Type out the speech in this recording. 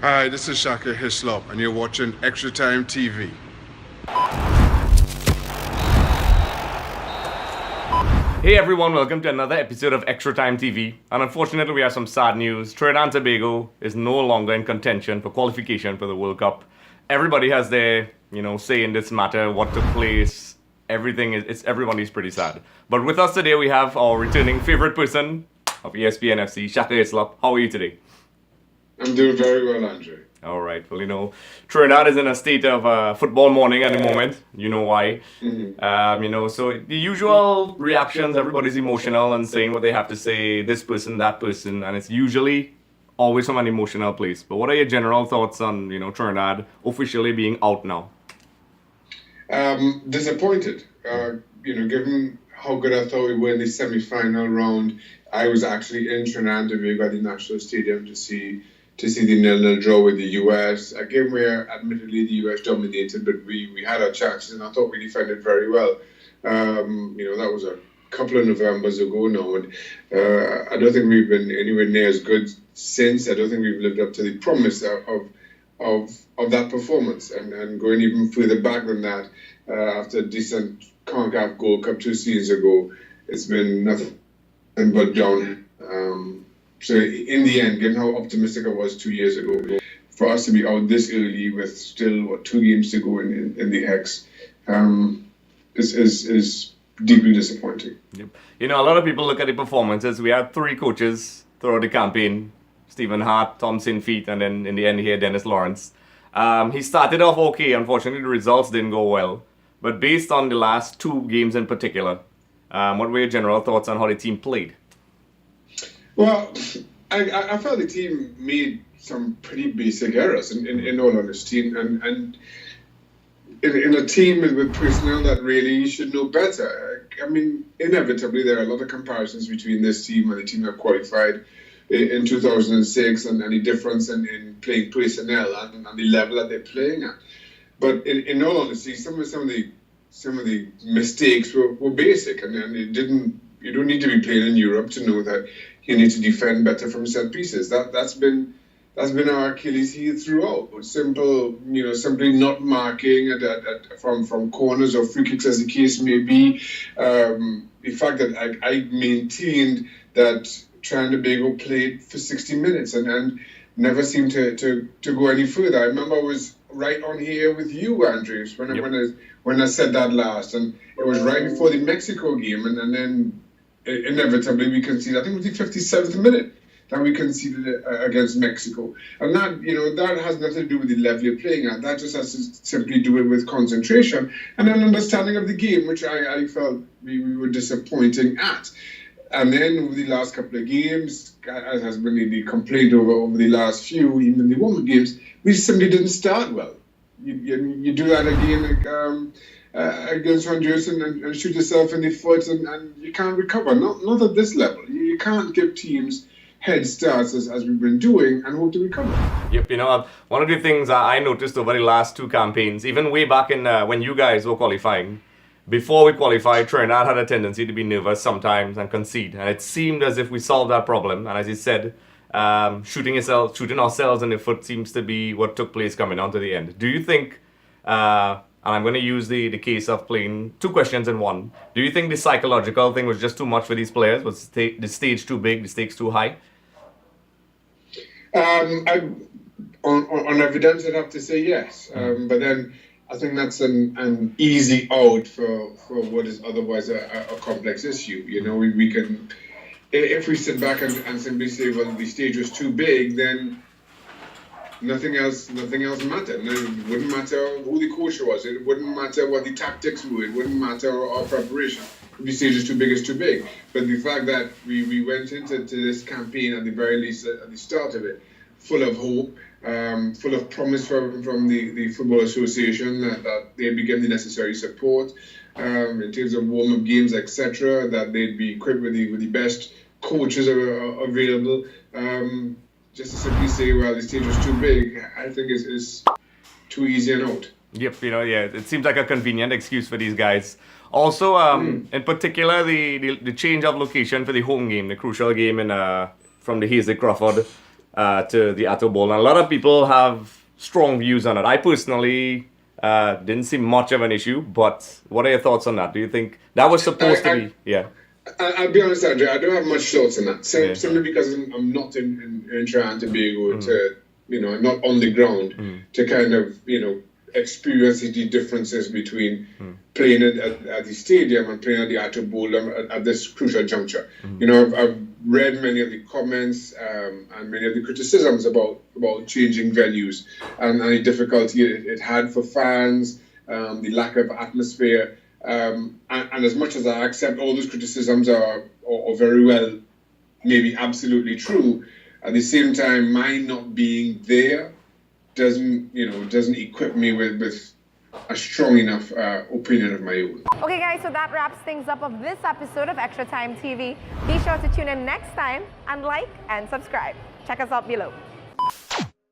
Hi, this is Shaka Hislop, and you're watching Extra Time TV. Hey everyone, welcome to another episode of Extra Time TV. And unfortunately, we have some sad news. Trinidad and Tobago is no longer in contention for qualification for the World Cup. Everybody has their, say in this matter, what took place. Everybody's pretty sad. But with us today, we have our returning favorite person of ESPN FC, Shaka Hislop. How are you today? I'm doing very well, Andre. All right. Well, Trinidad is in a state of football mourning at the moment. You know why. So the usual reactions, everybody's emotional and saying what they have to say, this person, that person, and it's usually always from an emotional place. But what are your general thoughts on, Trinidad officially being out now? Disappointed. Given how good I thought we were in the semi-final round, I was actually in Trinidad and Tobago at the National Stadium to see the 0-0 draw with the US. A game where, admittedly, the US dominated, but we had our chances, and I thought we defended very well. That was a couple of Novembers ago now, and I don't think we've been anywhere near as good since. I don't think we've lived up to the promise of that performance, and going even further back than that, after a decent CONCACAF Gold Cup 2 seasons ago, it's been nothing but down. So in the end, given how optimistic I was 2 years ago, for us to be out this early with still 2 games to go in the Hex is deeply disappointing. Yep. A lot of people look at the performances. We had 3 coaches throughout the campaign: Stephen Hart, Tom Sinfeet, and then in the end here, Dennis Lawrence. He started off okay. Unfortunately, the results didn't go well. But based on the last 2 games in particular, what were your general thoughts on how the team played? Well, I felt the team made some pretty basic errors, in all honesty, and in a team with personnel that really should know better. I mean, inevitably, there are a lot of comparisons between this team and the team that qualified in 2006, and the difference in playing personnel and the level that they're playing at. But in all honesty, some of the mistakes were basic, and it didn't. You don't need to be playing in Europe to know that you need to defend better from set pieces. That's been our Achilles heel throughout. Simply not marking from corners or free kicks, as the case may be. The fact that I maintained that Trinidad and Tobago played for 60 minutes and never seemed to go any further. I remember I was right on here with you, Andrews, when I said that last, and it was right before the Mexico game, and then inevitably we conceded. I think it was the 57th minute that we conceded against Mexico, and that has nothing to do with the level you're playing at. That just has to simply do it with concentration and an understanding of the game, which I felt we were disappointing at. And then over the last couple of games, as has been the complaint over the last few, even the warm-up games, we simply didn't start well. You do that again against Honduras and shoot yourself in the foot, and you can't recover. Not at this level. You can't give teams head starts as we've been doing and hope to recover. Yep, one of the things I noticed over the last 2 campaigns, even way back in when you guys were qualifying, before we qualified, Trinidad had a tendency to be nervous sometimes and concede. And it seemed as if we solved that problem. And as you said, shooting ourselves in the foot seems to be what took place coming down to the end. Do you think, and I'm going to use the case of playing 2 questions in one, do you think the psychological thing was just too much for these players? Was the stage too big, the stakes too high? On evidence, I'd have to say yes. But then I think that's an easy out for what is otherwise a complex issue. We can, if we sit back and simply say, well, the stage was too big, then nothing else mattered. It wouldn't matter who the coach was. It wouldn't matter what the tactics were. It wouldn't matter our preparation. If the stage is too big, it's too big. But the fact that we went into this campaign, at the very least at the start of it, full of hope, full of promise from the Football Association that they'd be given the necessary support in terms of warm-up games, etc., that they'd be equipped with the best coaches available. Just to simply say, well, the stage was too big, I think is too easy an out. Yep, it seems like a convenient excuse for these guys. Also, in particular, the change of location for the home game, the crucial game from the Hazy Crawford. to the Atto Bowl. And a lot of people have strong views on it. I personally didn't see much of an issue, but what are your thoughts on that? Do you think that was supposed to be? Yeah. I'll be honest, Andre, I don't have much thoughts on that. Simply because I'm not in Trinidad and Tobago to, I'm not on the ground to kind of, experience the differences between playing at the stadium and playing at the Atto Bowl at this crucial juncture. I've read many of the comments and many of the criticisms about changing venues and the difficulty it had for fans, the lack of atmosphere. And as much as I accept all those criticisms are very well, maybe absolutely true, at the same time, my not being there doesn't equip me with a strong enough opinion of my own. Okay, guys, so that wraps things up of this episode of Extra Time TV. Be sure to tune in next time and like and subscribe. Check us out below.